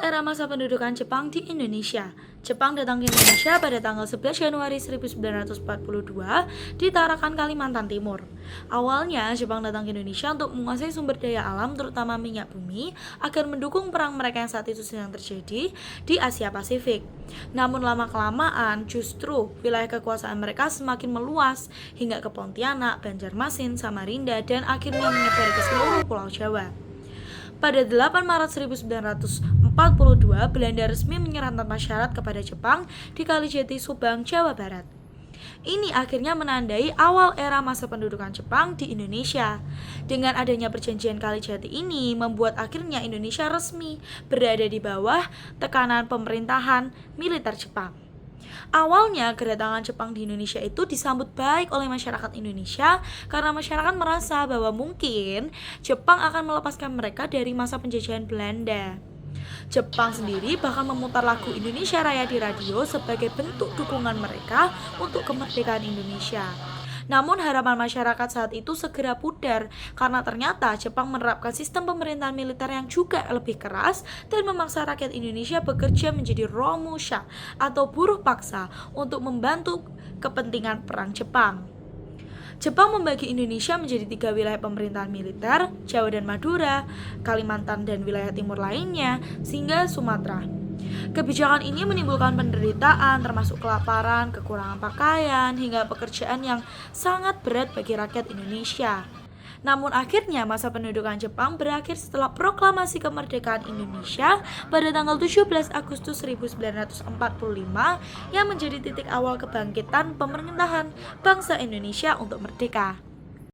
era masa pendudukan Jepang di Indonesia. Jepang datang ke Indonesia pada tanggal 11 Januari 1942 di Tarakan, Kalimantan Timur. Awalnya, Jepang datang ke Indonesia untuk menguasai sumber daya alam terutama minyak bumi agar mendukung perang mereka yang saat itu sedang terjadi di Asia Pasifik. Namun lama-kelamaan justru wilayah kekuasaan mereka semakin meluas hingga ke Pontianak, Banjarmasin, Samarinda, dan akhirnya menyebar ke seluruh Pulau Jawa. Pada 8 Maret 1942, Belanda resmi menyerahkan syarat kepada Jepang di Kalijati, Subang, Jawa Barat. Ini akhirnya menandai awal era masa pendudukan Jepang di Indonesia. Dengan adanya perjanjian Kalijati ini membuat akhirnya Indonesia resmi berada di bawah tekanan pemerintahan militer Jepang. Awalnya kedatangan Jepang di Indonesia itu disambut baik oleh masyarakat Indonesia karena masyarakat merasa bahwa mungkin Jepang akan melepaskan mereka dari masa penjajahan Belanda. Jepang sendiri bahkan memutar lagu Indonesia Raya di radio sebagai bentuk dukungan mereka untuk kemerdekaan Indonesia. Namun harapan masyarakat saat itu segera pudar karena ternyata Jepang menerapkan sistem pemerintahan militer yang juga lebih keras dan memaksa rakyat Indonesia bekerja menjadi romusha atau buruh paksa untuk membantu kepentingan perang Jepang. Jepang membagi Indonesia menjadi 3 wilayah pemerintahan militer, Jawa dan Madura, Kalimantan dan wilayah timur lainnya, sehingga Sumatera. Kebijakan ini menimbulkan penderitaan termasuk kelaparan, kekurangan pakaian, hingga pekerjaan yang sangat berat bagi rakyat Indonesia. Namun akhirnya masa pendudukan Jepang berakhir setelah proklamasi kemerdekaan Indonesia pada tanggal 17 Agustus 1945 yang menjadi titik awal kebangkitan pemerintahan bangsa Indonesia untuk merdeka.